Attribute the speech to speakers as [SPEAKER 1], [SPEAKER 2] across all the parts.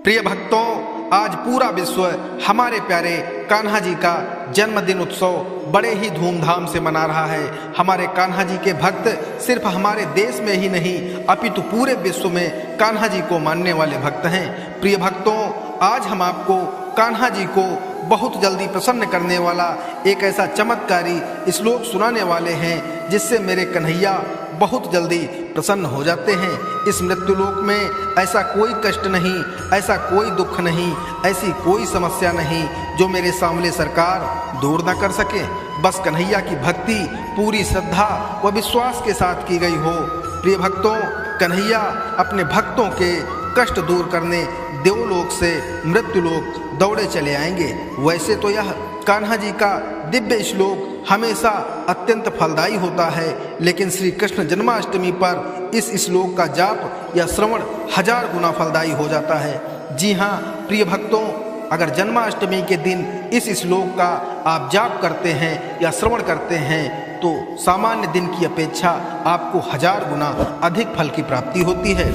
[SPEAKER 1] प्रिय भक्तों, आज पूरा विश्व हमारे प्यारे कान्हा जी का जन्मदिन उत्सव बड़े ही धूमधाम से मना रहा है। हमारे कान्हा जी के भक्त सिर्फ हमारे देश में ही नहीं अपितु पूरे विश्व में कान्हा जी को मानने वाले भक्त हैं। प्रिय भक्तों, आज हम आपको कान्हा जी को बहुत जल्दी प्रसन्न करने वाला एक ऐसा चमत्कारी श्लोक सुनाने वाले हैं जिससे मेरे कन्हैया बहुत जल्दी प्रसन्न हो जाते हैं। इस मृत्युलोक में ऐसा कोई कष्ट नहीं, ऐसा कोई दुख नहीं, ऐसी कोई समस्या नहीं जो मेरे सांवले सरकार दूर न कर सके। बस कन्हैया की भक्ति पूरी श्रद्धा व विश्वास के साथ की गई हो। प्रिय भक्तों, कन्हैया अपने भक्तों के कष्ट दूर करने देवलोक से मृत्युलोक दौड़े चले आएंगे। वैसे तो यह कान्हा जी का दिव्य श्लोक हमेशा अत्यंत फलदायी होता है, लेकिन श्री कृष्ण जन्माष्टमी पर इस श्लोक का जाप या श्रवण 1000 गुना फलदायी हो जाता है। जी हाँ प्रिय भक्तों, अगर जन्माष्टमी के दिन इस श्लोक का आप जाप करते हैं या श्रवण करते हैं तो सामान्य दिन की अपेक्षा आपको 1000 गुना अधिक फल की प्राप्ति होती है।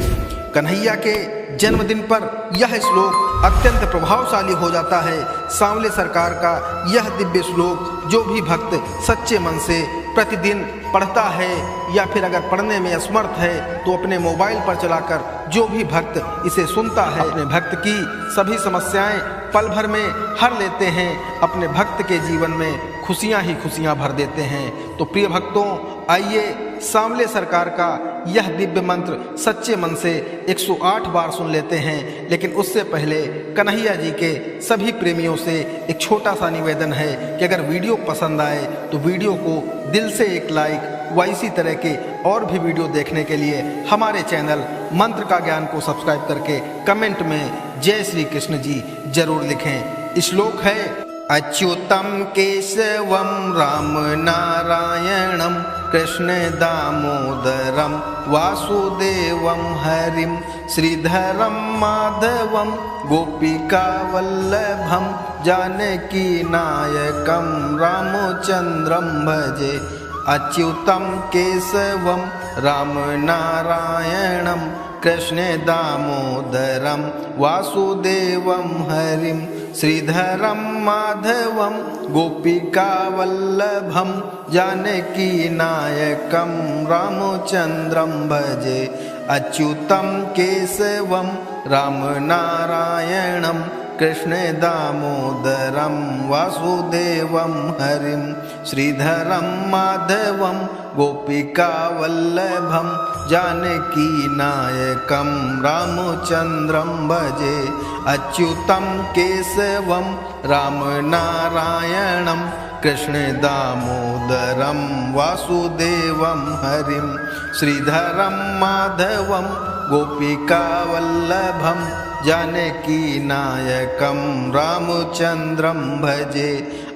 [SPEAKER 1] कन्हैया के जन्मदिन पर यह श्लोक अत्यंत प्रभावशाली हो जाता है। सांवले सरकार का यह दिव्य श्लोक जो भी भक्त सच्चे मन से प्रतिदिन पढ़ता है या फिर अगर पढ़ने में असमर्थ है तो अपने मोबाइल पर चलाकर जो भी भक्त इसे सुनता है अपने भक्त की सभी समस्याएं पल भर में हर लेते हैं, अपने भक्त के जीवन में खुशियां ही खुशियां भर देते हैं। तो प्रिय भक्तों, आइए सांवले सरकार का यह दिव्य मंत्र सच्चे मन से 108 बार सुन लेते हैं। लेकिन उससे पहले कन्हैया जी के सभी प्रेमियों से एक छोटा सा निवेदन है कि अगर वीडियो पसंद आए तो वीडियो को दिल से एक लाइक व इसी तरह के और भी वीडियो देखने के लिए हमारे चैनल मंत्र का ज्ञान को सब्सक्राइब करके कमेंट में जय श्री कृष्ण जी जरूर लिखें। श्लोक है अच्युतम केशवम राम नारायणम कृष्ण दामोदरम वासुदेवम हरिम श्रीधरम माधवम गोपिका वल्लभम जानकी नायकम रामचंद्रम भजे। अच्युतम केशवम राम नारायणम कृष्ण दामोदरम वासुदेवम हरिम श्रीधरम माधवम गोपिका वल्लभम जानकी नायकम रामचंद्रम भजे। अच्युतम केशवम राम नारायणम कृष्ण दामोदरम वासुदेवम हरिम श्रीधरम माधवम गोपिका वल्लभम जानकी नायकम रामचंद्रम भजे। अच्युतम केशवम राम नारायणम कृष्ण दामोदरम वासुदेवम हरिम श्रीधरम माधवम गोपिका वल्लभम जानकी नायकम रामचंद्रम भजे।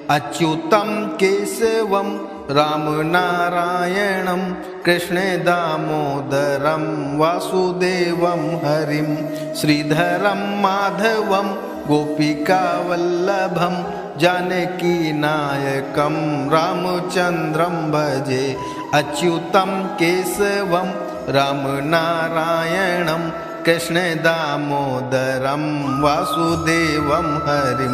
[SPEAKER 1] अच्युतम केशवम राम नारायणम कृष्ण दामोदरम वासुदेवम हरिम श्रीधरम माधवम गोपिका वल्लभम जानकी नायकम रामचंद्रम भजे। अच्युतम केशवम राम नारायणम कृष्ण दामोदरम वासुदेवम हरिम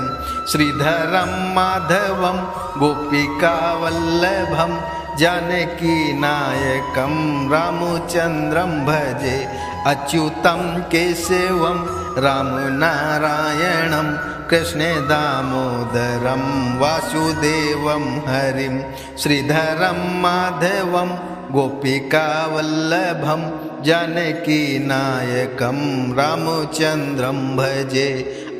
[SPEAKER 1] श्रीधरम माधवम गोपिका वल्लभम जानकी नायकम रामचंद्रम भजे। अच्युतम केशवम राम नारायणम कृष्ण दामोदरम वासुदेवम हरिम श्रीधरम माधवम गोपिका वल्लभम जानकी नायकम रामचंद्रम भजे।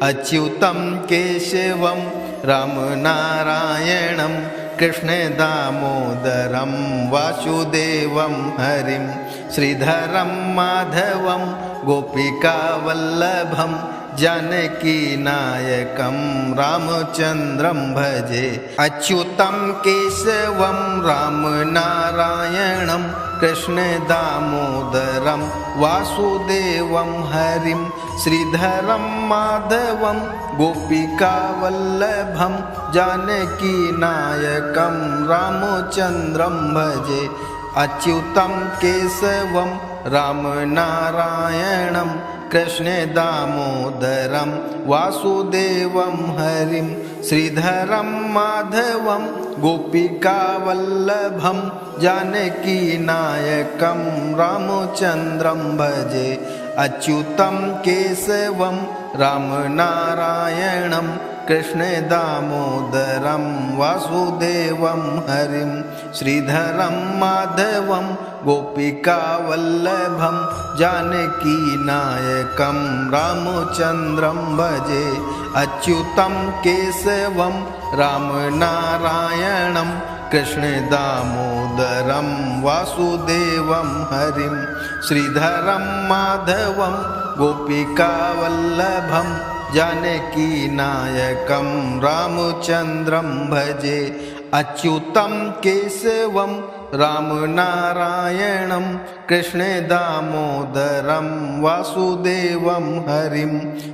[SPEAKER 1] अच्युतम केशवम राम नारायणम कृष्ण दामोदरम वासुदेवम हरिम श्रीधरम माधवम गोपिका वल्लभम जानकी नायकम रामचंद्रम भजे। अच्युतम केशवम राम नारायणम कृष्ण दामोदरम वासुदेवम हरिम श्रीधरम माधवम गोपिका वल्लभम जानकी नायकम रामचंद्रम भजे। अच्युतम केशवम राम नारायणम कृष्णे दामोदरं वासुदेवं हरिं श्रीधरं माधवं गोपिकावल्लभं जानकीनायकं रामचन्द्रं भजे अच्युतं केशवं रामनारायणं कृष्णे दामोदरं वासुदेवं हरिं श्रीधरं माधवं गोपिकावल्लभं जानकीनायकं रामचन्द्रं भजे अच्युतं केशवं रामनारायणं कृष्णे दामोदरं वासुदेवं हरिं श्रीधरं माधवं गोपिकावल्लभं जानकीनायकं रामचन्द्रं भजे अच्युतं केशवं रामनारायणं कृष्णे दामोदरं वासुदेवं हरिं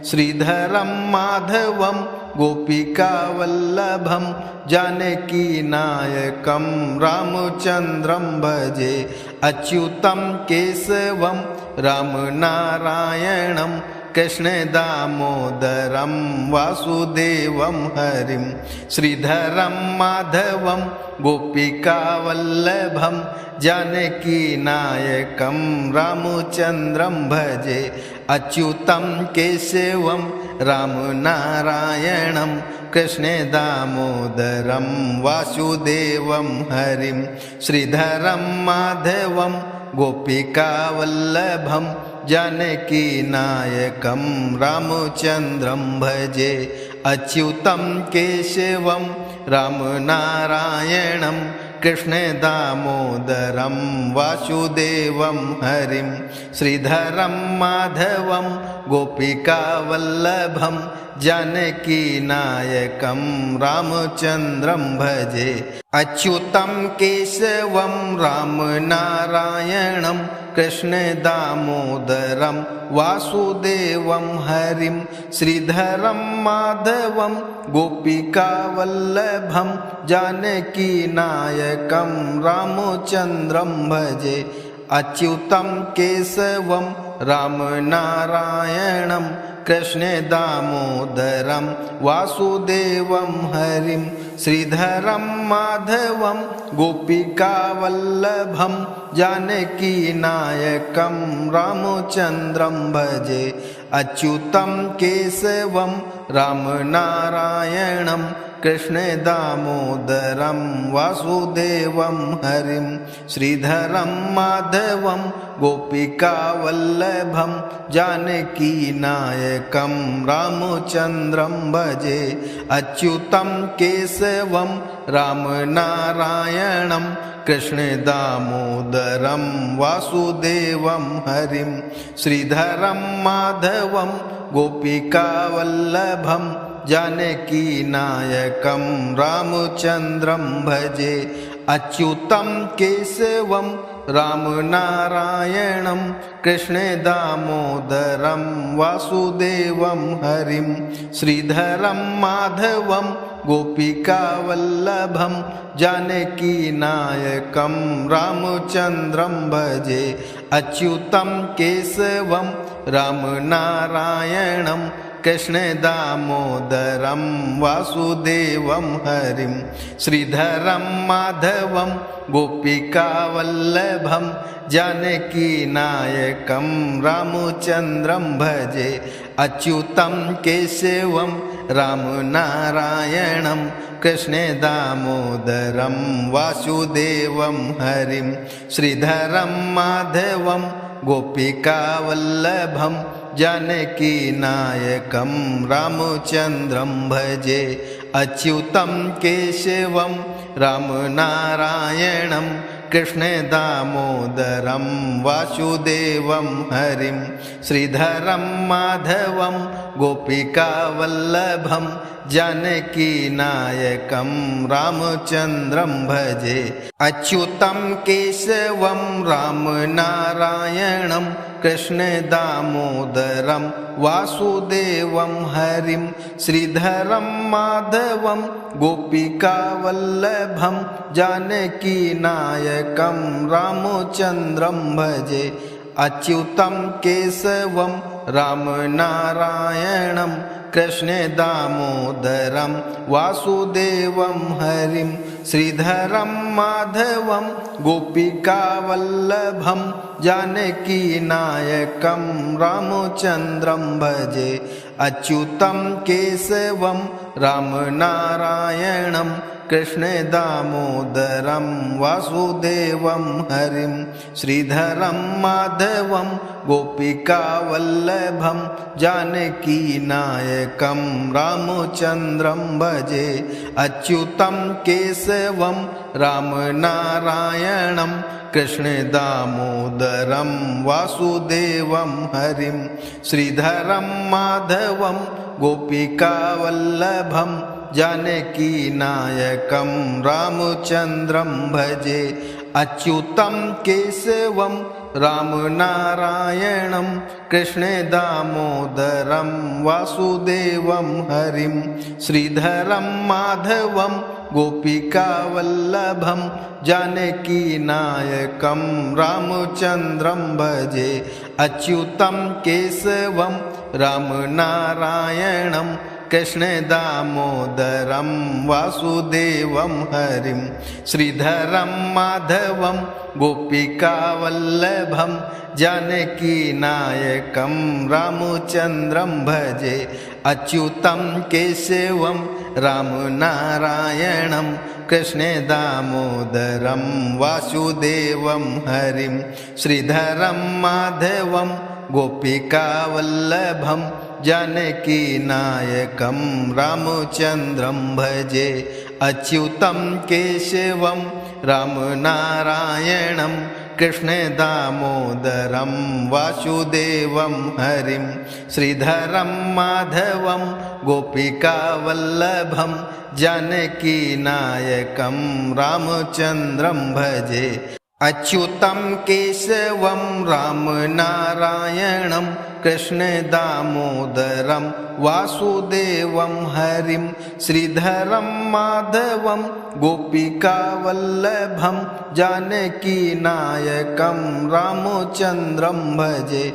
[SPEAKER 1] श्रीधरं माधवं गोपिकावल्लभं जानकीनायकं रामचन्द्रं भजे अच्युतं केशवं रामनारायणं कृष्णे दामोदरं वासुदेवं हरिं श्रीधरं माधवं गोपिकावल्लभं जानकीनायकं रामचन्द्रं भजे अच्युतं केशवं रामनारायणं कृष्णे दामोदरं वासुदेवं हरिं श्रीधरं माधवं गोपिकावल्लभं जानकीनायकं रामचन्द्रं भजे अच्युतं केशवं रामनारायणं कृष्णे दामोदरं वासुदेवं हरिं श्रीधरं माधवं गोपिकावल्लभं जानकीनायकं रामचन्द्रं भजे अच्युतं केशवं रामनारायणं कृष्णे दामोदरं वासुदेवं हरिं श्रीधरं माधवं गोपिकावल्लभं जानकीनायकं रामचन्द्रं भजे अच्युतं केशवं रामनारायणं कृष्णे दामोदरं वासुदेवं हरिं श्रीधरं माधवं गोपिकावल्लभं जानकीनायकं रामचन्द्रं भजे अच्युतं केशवं रामनारायणं कृष्णे दामोदरं वासुदेवं हरिं श्रीधरं माधवं गोपिकावल्लभं जानकीनायकं रामचन्द्रं भजे अच्युतं केशवं रामनारायणं कृष्णे दामोदरं वासुदेवं हरिं श्रीधरं माधवं गोपिकावल्लभं जानकीनायकं रामचन्द्रं भजे अच्युतं केशवं रामनारायणं कृष्णे दामोदरं वासुदेवं हरिं श्रीधरं माधवं गोपिकावल्लभं जानकीनायकं रामचन्द्रं भजे अच्युतं केशवं रामनारायणं कृष्णे दामोदरं वासुदेवं हरिं श्रीधरं माधवं गोपिकावल्लभं जानकीनायकं रामचन्द्रं भजे अच्युतं केशवं रामनारायणं कृष्णे दामोदरं वासुदेवं हरिं श्रीधरं माधवं गोपिकावल्लभं जानकीनायकं रामचन्द्रं भजे अच्युतं केशवं रामनारायणं कृष्णे दामोदरं वासुदेवं हरिं श्रीधरं माधवं गोपिकावल्लभं जानकीनायकं रामचन्द्रं भजे अच्युतं केशवं रामनारायणं कृष्णे दामोदरं वासुदेवं हरिं श्रीधरं माधवं गोपिकावल्लभं जानकीनायकं रामचन्द्रं भजे अच्युतं केशवं राम नारायणं कृष्ण दामोदरं वासुदेवं हरिं श्रीधरं माधवं गोपिकावल्लभं जानकीनायकं रामचन्द्रं भजे अच्युतं केशवं राम नारायणं कृष्ण दामोदरं वासुदेवं हरिं श्रीधरं माधवं गोपिकावल्लभं जानकीनायकं रामचन्द्रं भजे अच्युतं केशवं राम नारायणं कृष्ण दामोदरं वासुदेवं हरिं श्रीधरं माधवं गोपिकावल्लभं जानकीनायकं रामचन्द्रं भजे अच्युतं केशवं राम नारायणं कृष्ण दामोदरं वासुदेवं हरिं श्रीधरं माधवं गोपिकावल्लभं जानकीनायकं रामचन्द्रं भजे अच्युतं केशवं राम नारायणं कृष्ण दामोदरं वासुदेवं हरिं श्रीधरं माधवं गोपिकावल्लभं जानकीनायकं रामचन्द्रं भजे अच्युतं केशवं राम नारायणं कृष्ण दामोदरं वासुदेवं हरिं श्रीधरं माधवं गोपिकावल्लभं जानकीनायकं रामचन्द्रं भजे अच्युतं केशवं राम नारायणं कृष्ण दामोदरं वासुदेवं हरिं श्रीधरं माधवं गोपिकावल्लभं जानकीनायकं रामचन्द्रं भजे अच्युतं केशवं राम नारायणं कृष्ण दामोदरं वासुदेवं हरिं श्रीधरं माधवं गोपिकावल्लभं जानकीनायकं रामचन्द्रं भजे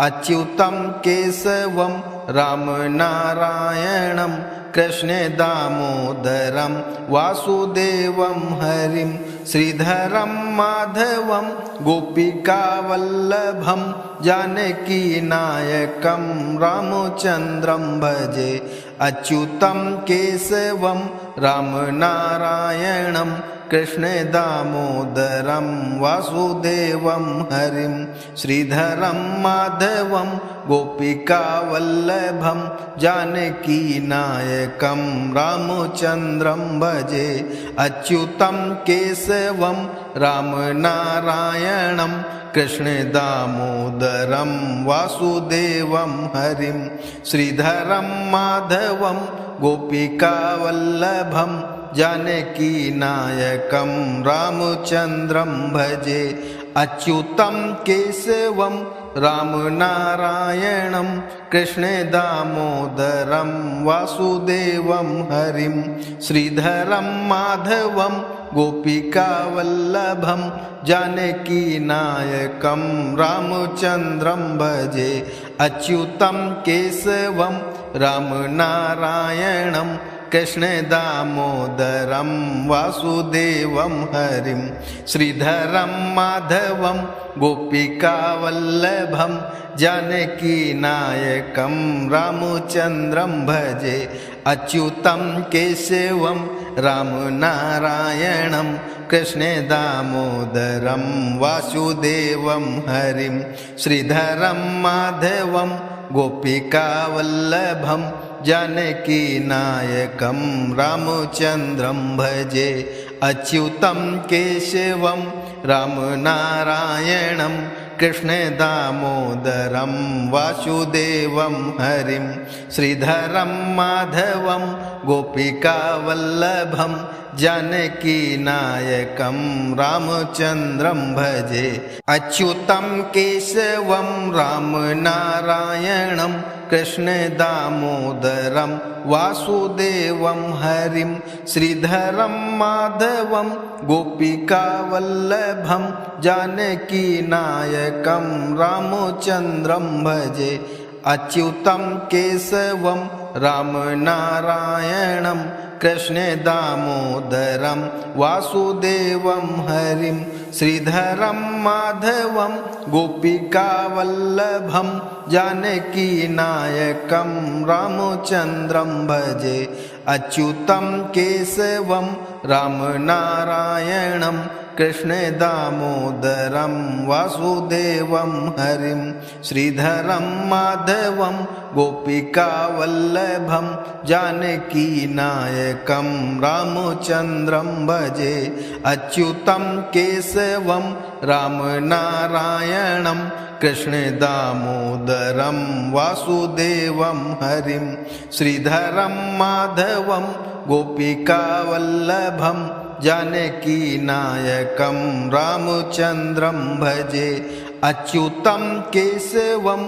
[SPEAKER 1] अच्युतं केशवं राम नारायणं कृष्ण दामोदरं वासुदेवं हरिं श्रीधरं माधवं गोपिकावल्लभं जानकीनायकं रामचन्द्रं भजे अच्युतं केशवं राम नारायणं कृष्ण दामोदरं वासुदेवं हरिं श्रीधरं माधवं गोपिकावल्लभं जानकीनायकं रामचन्द्रं भजे अच्युतं केशवं राम नारायणं कृष्ण दामोदरं वासुदेवं हरिं श्रीधरं माधवं गोपिकावल्लभं जानकीनायकं रामचन्द्रं भजे अच्युतं केशवं राम नारायणं कृष्ण दामोदरं वासुदेवं हरिं श्रीधरं माधवं गोपिकावल्लभं जानकीनायकं रामचन्द्रं भजे अच्युतं केशवं राम नारायणं कृष्ण दामोदरं वासुदेवं हरिं श्रीधरं माधवं गोपिकावल्लभं जानकीनायकं रामचन्द्रं भजे अच्युतं केशवं राम नारायणं कृष्ण दामोदरं वासुदेवं हरिं श्रीधरं माधवं गोपिकावल्लभं जानकीनायकं रामचन्द्रं भजे अच्युतं केशवं राम नारायणं कृष्ण दामोदरं वासुदेवं हरिं श्रीधरं माधवं गोपिकावल्लभं जानकीनायकं रामचन्द्रं भजे अच्युतं केशवं राम नारायणं कृष्ण दामोदरं वासुदेवं हरिं श्रीधरं माधवं गोपिकावल्लभं जानकीनायकं रामचन्द्रं भजे अच्युतं केशवं रामनारायणं कृष्ण दामोदरं वासुदेवं हरिं श्रीधरं माधवं गोपिकावल्लभं जानकीनायकं रामचन्द्रं भजे। अच्युतं केशवं रामनारायणं कृष्ण दामोदरं वासुदेवं हरिं श्रीधरं माधवं गोपिकावल्लभं जानकीनायकं रामचन्द्रं भजे। अच्युतं केशवं रामनारायणं कृष्ण दामोदरं वासुदेवं हरिं श्रीधरं माधवं गोपिकावल्लभं जानकीनायकं रामचन्द्रं भजे। अच्युतं केशवं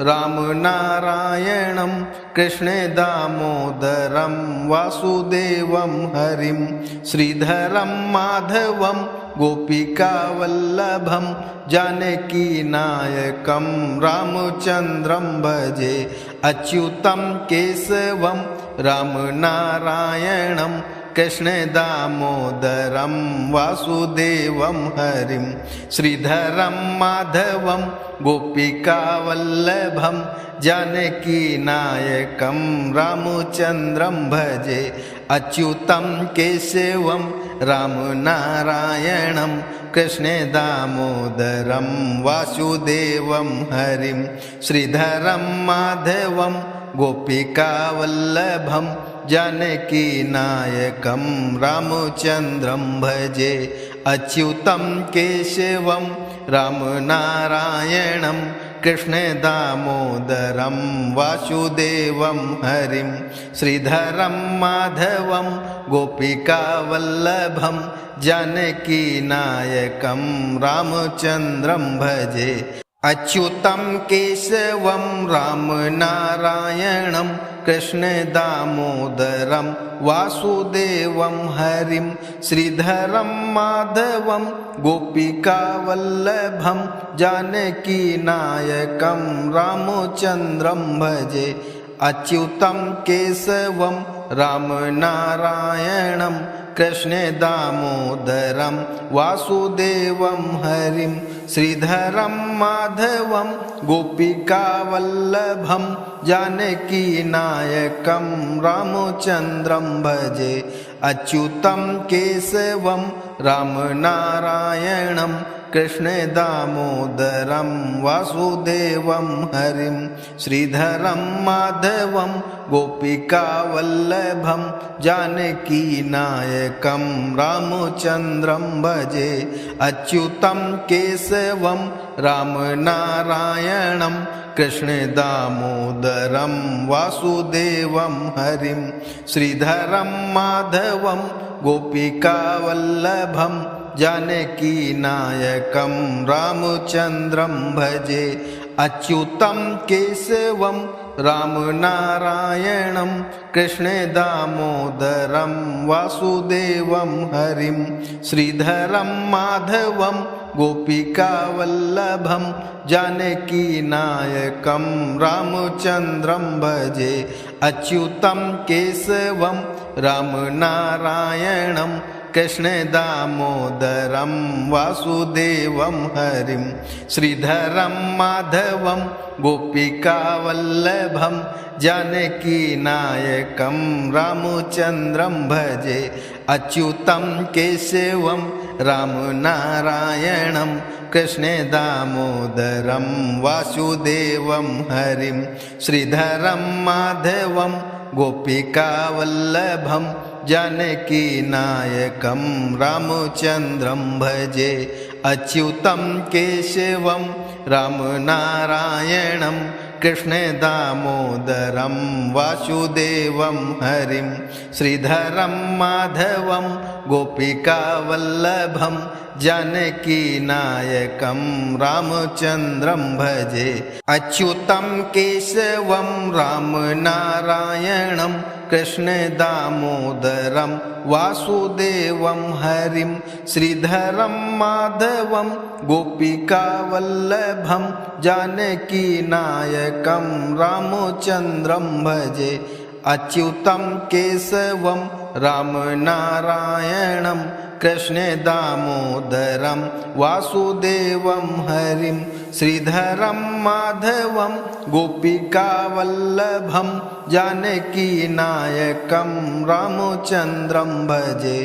[SPEAKER 1] रामनारायणं कृष्ण दामोदरं वासुदेवं हरिं श्रीधरं माधवं गोपिकावल्लभं जानकीनायकं रामचन्द्रं भजे। अच्युतं केशवं रामनारायणं कृष्ण दामोदरं वासुदेवं हरिं श्रीधरं माधवं गोपिकावल्लभं जानकीनायकं रामचन्द्रं भजे। अच्युतं केशवं रामनारायणं कृष्ण दामोदरं वासुदेवं हरिं श्रीधरं माधवं गोपिकावल्लभं जानकीनायकं रामचन्द्रं भजे। अच्युतं केशवं रामनारायणं कृष्ण दामोदरं वासुदेवं हरिं श्रीधरं माधवं गोपिकावल्लभं जानकीनायकं रामचन्द्रं भजे। अच्युतं केशवं रामनारायणं कृष्ण दामोदरं वासुदेवं हरिं श्रीधरं माधवं गोपिकावल्लभं जानकीनायकं रामचन्द्रं भजे। अच्युतं केशवं रामनारायणं कृष्ण दामोदरं वासुदेवं हरिं श्रीधरं माधवं गोपिकावल्लभं जानकीनायकं रामचन्द्रं भजे। अच्युतं केशवं रामनारायणं कृष्ण दामोदरं वासुदेवं हरिं श्रीधरं माधवं गोपिकावल्लभं जानकीनायकं रामचन्द्रं भजे। अच्युतं केशवं रामनारायणं कृष्ण दामोदरं वासुदेवं हरिं श्रीधरं माधवं गोपिकावल्लभं जानकीनायकं रामचन्द्रं भजे। अच्युतं केशवं रामनारायणं कृष्ण दामोदरं वासुदेवं हरिं श्रीधरं माधवं गोपिकावल्लभं जानकीनायकं रामचन्द्रं भजे। अच्युतं केशवं रामनारायणं कृष्ण दामोदरं वासुदेवं हरिं श्रीधरं माधवं गोपिकावल्लभं जानकीनायकं रामचन्द्रं भजे। अच्युतं केशवं रामनारायणं कृष्ण दामोदरं वासुदेवं हरिं श्रीधरं माधवं गोपिकावल्लभं जानकीनायकं रामचन्द्रं भजे। अच्युतं केशवं रामनारायणं कृष्ण दामोदरं वासुदेवं हरिं श्रीधरं माधवं गोपिकावल्लभं जानकीनायकं रामचन्द्रं भजे। अच्युतं केशवं रामनारायणं कृष्णदामोदरं वासुदेवं हरिं श्रीधरं माधवं गोपिकावल्लभं जानकीनायकं रामचन्द्रं भजे। अच्युतं केशवं रामनारायणं कृष्णदामोदरं वासुदेवं हरिं श्रीधरं माधवं गोपिकावल्लभं जानकीनायकं रामचन्द्रं भजे।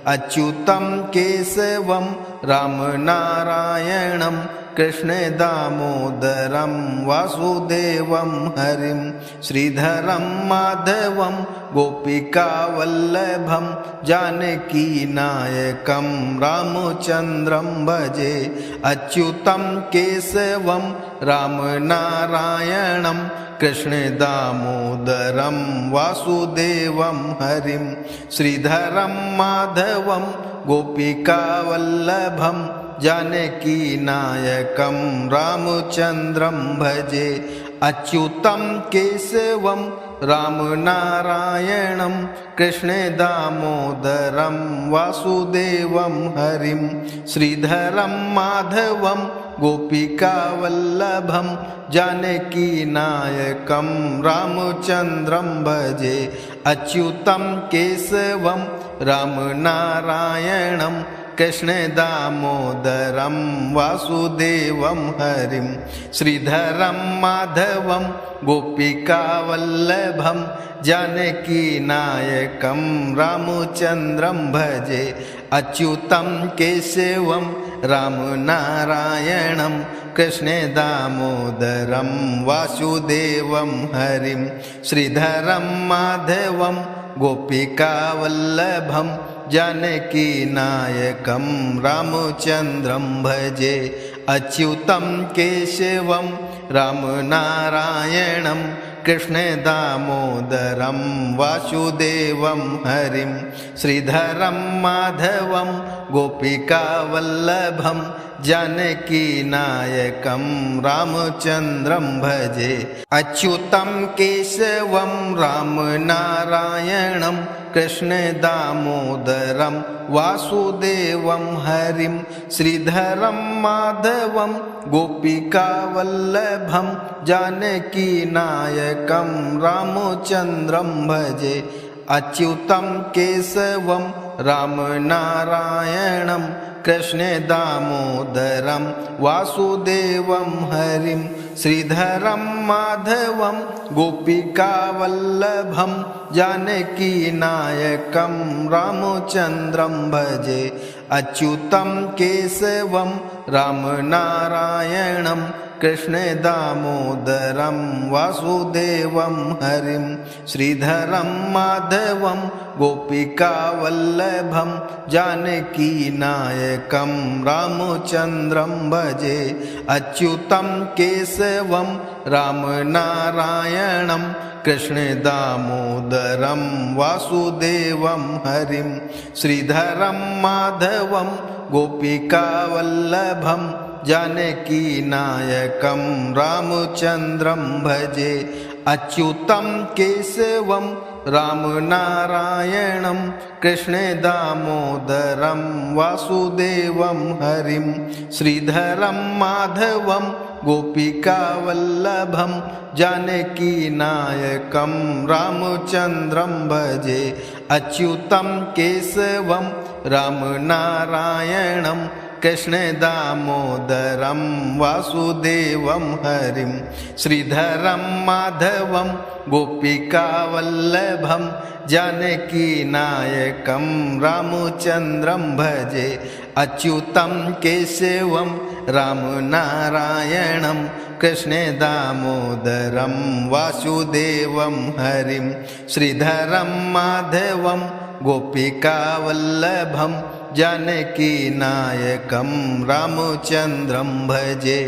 [SPEAKER 1] अच्युतं केशवं रामनारायणं कृष्णदामोदरं वासुदेवं हरिं श्रीधरं माधवं गोपिकावल्लभं जानकीनायकं रामचन्द्रं भजे। अच्युतं केशवं रामनारायणं कृष्णदामोदरं वासुदेवं हरिं श्रीधरं माधवं गोपिकावल्लभं जानकीनायकं रामचन्द्रं भजे। अच्युतं केशवं रामनारायणं कृष्णदामोदरं वासुदेवं हरिं श्रीधरं माधवं गोपिकावल्लभं जानकीनायकं रामचन्द्रं भजे। अच्युतं केशवं रामनारायणं कृष्णदामोदरं वासुदेवं हरिं श्रीधरं माधवं गोपिकावल्लभं जानकीनायकं रामचन्द्रं भजे। अच्युतं केशवं रामनारायणं कृष्णदामोदरं वासुदेवं हरिं श्रीधरं माधवं गोपिकावल्लभं जानकीनायकं रामचन्द्रं भजे। अच्युतं केशवं रामनारायणं कृष्णदामोदरं वासुदेवं हरिं श्रीधरं माधवं गोपिकावल्लभं जानकीनायकं रामचन्द्रं भजे। अच्युतं केशवं रामनारायणं कृष्णदामोदरं वासुदेवं हरिं श्रीधरं माधवं गोपिकावल्लभं जानकीनायकं रामचन्द्रं भजे। अच्युतं केशवं रामनारायणं कृष्णदामोदरं वासुदेवं हरिं श्रीधरं माधवं गोपिकावल्लभं जानकीनायकं रामचन्द्रं भजे। अच्युतं केशवं रामनारायणं कृष्णदामोदरं वासुदेवं हरिं श्रीधरं माधवं गोपिकावल्लभं जानकीनायकं रामचन्द्रं भजे। अच्युतं केशवं रामनारायणं कृष्णदामोदरं वासुदेवं हरिं श्रीधरं माधवं गोपिकावल्लभं जानकीनायकं रामचन्द्रं भजे। अच्युतं केशवं रामनारायणं कृष्णदामोदरं वासुदेवं हरिं श्रीधरं माधवं गोपिकावल्लभं जानकीनायकं रामचन्द्रं भजे। अच्युतं केशवं रामनारायणं कृष्णदामोदरं वासुदेवं हरिं श्रीधरं माधवं गोपिकावल्लभं जानकीनायकं रामचन्द्रं भजे। अच्युतं केशवं रामनारायणं कृष्णदामोदरं वासुदेवं हरिं श्रीधरं माधवं गोपिकावल्लभं जानकीनायकं रामचन्द्रं भजे।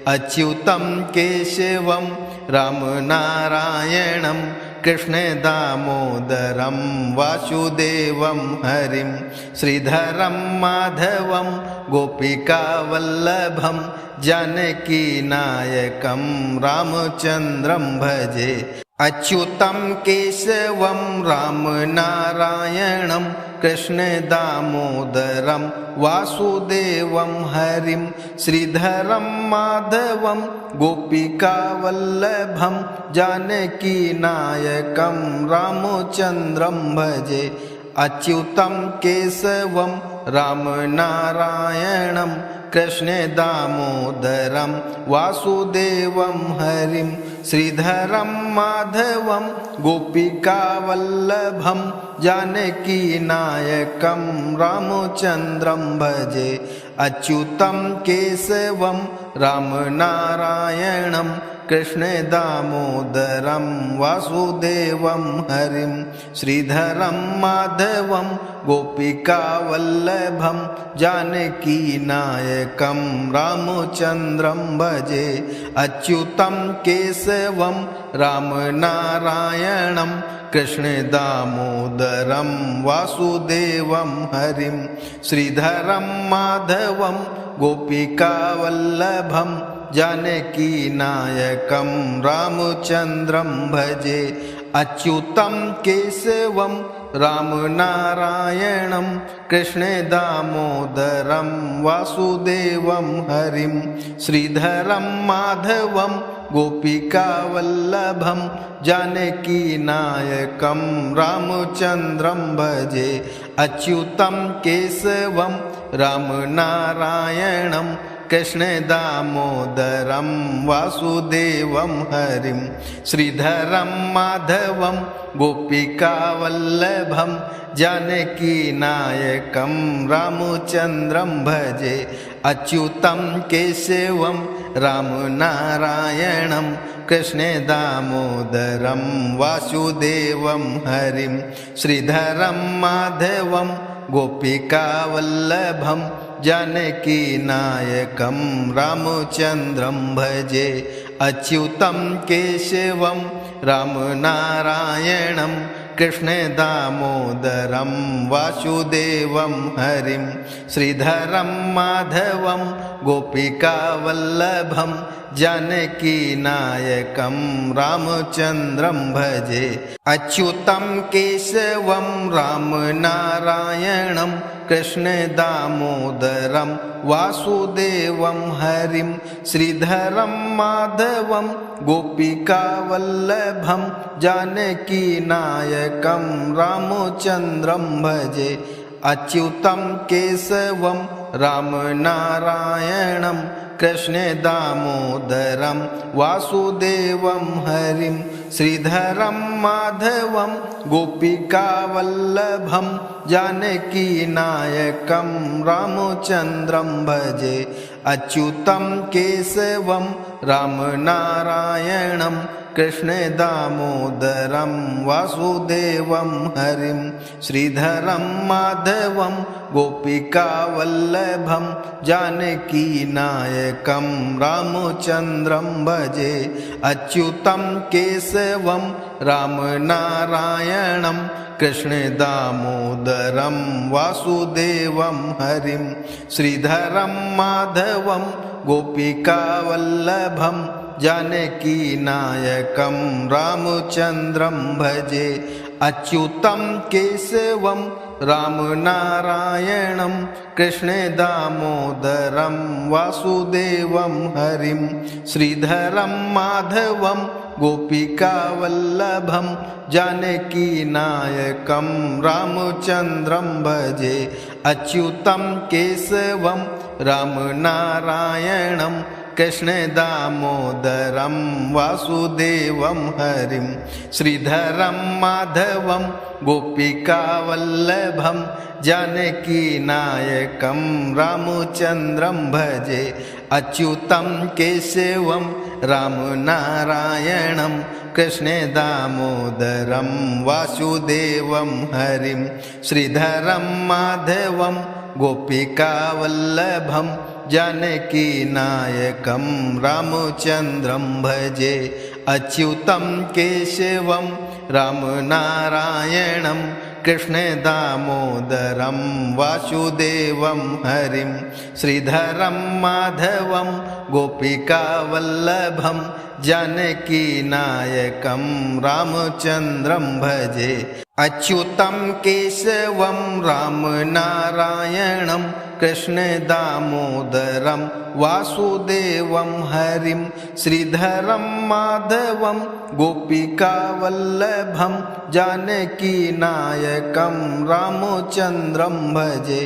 [SPEAKER 1] अच्युतं केशवं रामनारायणं कृष्ण दामोदरं वासुदेवं हरिं श्रीधरं माधवं गोपिकावल्लभं जानकीनायकं रामचन्द्रं भजे। अच्युतं केशवं रामनारायणं कृष्ण दामोदरं वासुदेवं हरिं श्रीधरं माधवं गोपिकावल्लभं जानकीनायकं रामचन्द्रं भजे। अच्युतं केशवं रामनारायणं कृष्ण दामोदरं वासुदेवं हरिं श्रीधरं माधवं गोपिकावल्लभं जानकीनायकं रामचन्द्रं भजे। अच्युतं केशवं रामनारायणं कृष्ण दामोदरं वासुदेवं हरिं श्रीधरं माधवं गोपिकावल्लभं जानकीनायकं रामचन्द्रं भजे। अच्युतं केशवं रामनारायणं कृष्ण दामोदरं वासुदेवं हरिं श्रीधरं माधवं गोपिकावल्लभं जानकीनायकं रामचन्द्रं भजे। अच्युतं केशवं रामनारायणं कृष्ण दामोदरं वासुदेवं हरिं श्रीधरं माधवं गोपिकावल्लभं जानकीनायकं रामचन्द्रं भजे। अच्युतं केशवं रामनारायणं कृष्ण दामोदरं वासुदेवं हरिं श्रीधरं माधवं गोपिकावल्लभं जानकीनायकं रामचन्द्रं भजे। अच्युतं केशवं रामनारायणं कृष्ण दामोदरं वासुदेवं हरिं श्रीधरं माधवं गोपिकावल्लभं जानकीनायकं रामचन्द्रं भजे। अच्युतं केशवं रामनारायणं कृष्ण दामोदरं वासुदेवं हरिं श्रीधरं माधवं गोपिकावल्लभं जानकीनायकं रामचन्द्रं भजे। अच्युतं केशवं रामनारायणं कृष्ण दामोदरं वासुदेवं हरिं श्रीधरं माधवं गोपिकावल्लभं जानकीनायकं रामचन्द्रं भजे। अच्युतं केशवं रामनारायणं कृष्ण दामोदरं वासुदेवं हरिं श्रीधरं माधवं गोपिकावल्लभं जानकीनायकं रामचन्द्रं भजे। अच्युतं केशवं रामनारायणं कृष्ण दामोदरं वासुदेवं हरिं श्रीधरं माधवं गोपिकावल्लभं जानकीनायकं रामचन्द्रं भजे। अच्युतं केशवं रामनारायणं कृष्ण दामोदरं वासुदेवं हरिं श्रीधरं माधवं गोपिकावल्लभं जानकीनायकं रामचन्द्रं भजे। अच्युतं केशवं रामनारायणं कृष्ण दामोदरं वासुदेवं हरिं श्रीधरं माधवं गोपिकावल्लभं जानकीनायकं रामचन्द्रं भजे। अच्युतं केशवं रामनारायणं कृष्ण दामोदरं वासुदेवं हरिं श्रीधरं माधवं गोपिकावल्लभं जानकीनायकं रामचन्द्रं भजे। अच्युतं केशवं रामनारायणं कृष्ण दामोदरं वासुदेवं हरिं श्रीधरं माधवं गोपिकावल्लभं जानकीनायकं रामचन्द्रं भजे। अच्युतं केशवं रामनारायणं कृष्ण दामोदरं वासुदेवं हरिं श्रीधरं माधवं गोपिकावल्लभं जानकीनायकं रामचन्द्रं भजे। अच्युतं केशवं रामनारायणं कृष्ण दामोदरं वासुदेवं हरिं श्रीधरं माधवं गोपिकावल्लभं जानकीनायकं रामचन्द्रं भजे।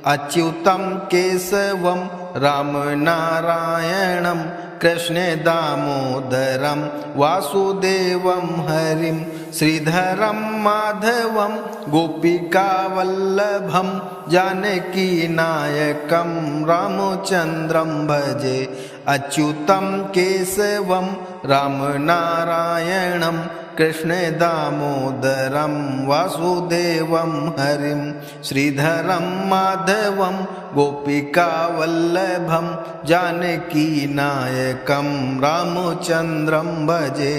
[SPEAKER 1] अच्युतं केशवं रामनारायणं कृष्ण दामोदरं वासुदेवं हरिं श्रीधरं माधवं गोपिकावल्लभं जानकीनायकं रामचन्द्रं भजे। अच्युतं केशवं रामनारायणं कृष्ण दामोदरं वासुदेवं हरिं श्रीधरं माधवं गोपिकावल्लभं जानकीनायकं रामचन्द्रं भजे।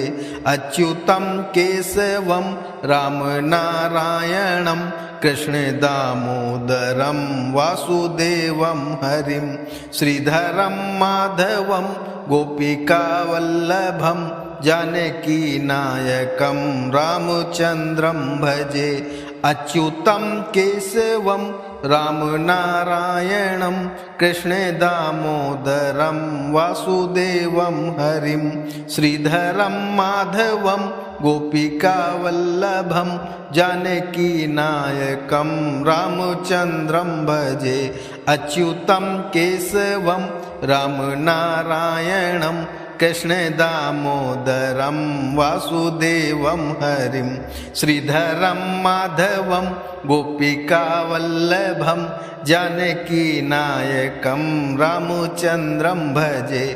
[SPEAKER 1] अच्युतं केशवं रामनारायणं कृष्ण दामोदरं वासुदेवं हरिं श्रीधरं माधवं गोपिकावल्लभं जानकीनायकं रामचन्द्रं भजे। अच्युतं केशवं रामनारायणं कृष्ण दामोदरं वासुदेवं हरिं श्रीधरं माधवं गोपिकावल्लभं जानकीनायकं रामचन्द्रं भजे। अच्युतं केशवं रामनारायणं कृष्ण दामोदरं वासुदेवं हरिं श्रीधरं माधवं गोपिकावल्लभं जानकीनायकं रामचन्द्रं भजे।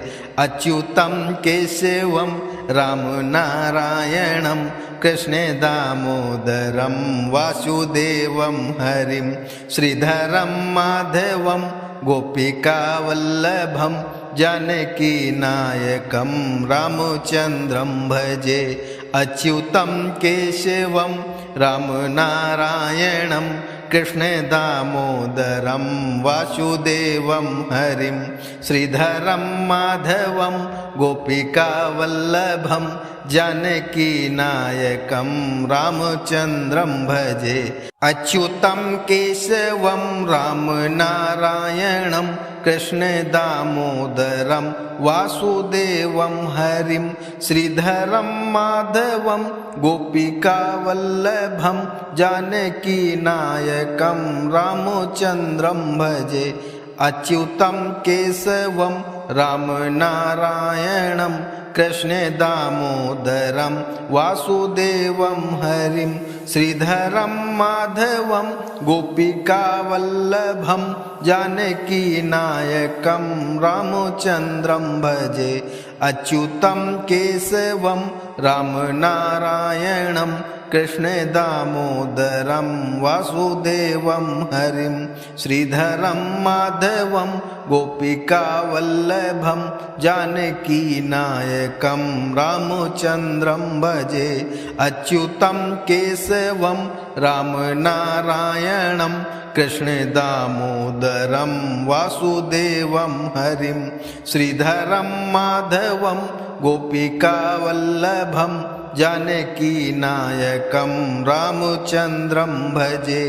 [SPEAKER 1] अच्युतं केशवं रामनारायणं कृष्ण दामोदरं वासुदेवं हरिं श्रीधरं माधवं गोपिकावल्लभं जानकीनायकं रामचन्द्रं भजे। अच्युतं केशवं रामनारायणं कृष्ण दामोदरं वासुदेवं हरिं श्रीधरं माधवं गोपिकावल्लभं जानकीनायकं रामचन्द्रं भजे। अच्युतं केशवं रामनारायणं कृष्ण दामोदरं वासुदेवं हरिं श्रीधरं माधवं गोपिकावल्लभं जानकीनायकं रामचन्द्रं भजे। अच्युतं केशवं रामनारायणं कृष्ण दामोदरं वासुदेवं हरिं श्रीधरं माधवं गोपिकावल्लभं जानकीनायकं रामचन्द्रं भजे। अच्युतं केशवं रामनारायणं कृष्ण दामोदरं वासुदेवं हरिं श्रीधरं माधवं गोपिकावल्लभं जानकीनायकं रामचन्द्रं भजे। अच्युतं केशवं रामनारायणं कृष्ण दामोदरं वासुदेवं हरिं श्रीधरं माधवं गोपिकावल्लभं जानकीनायकं रामचन्द्रं भजे।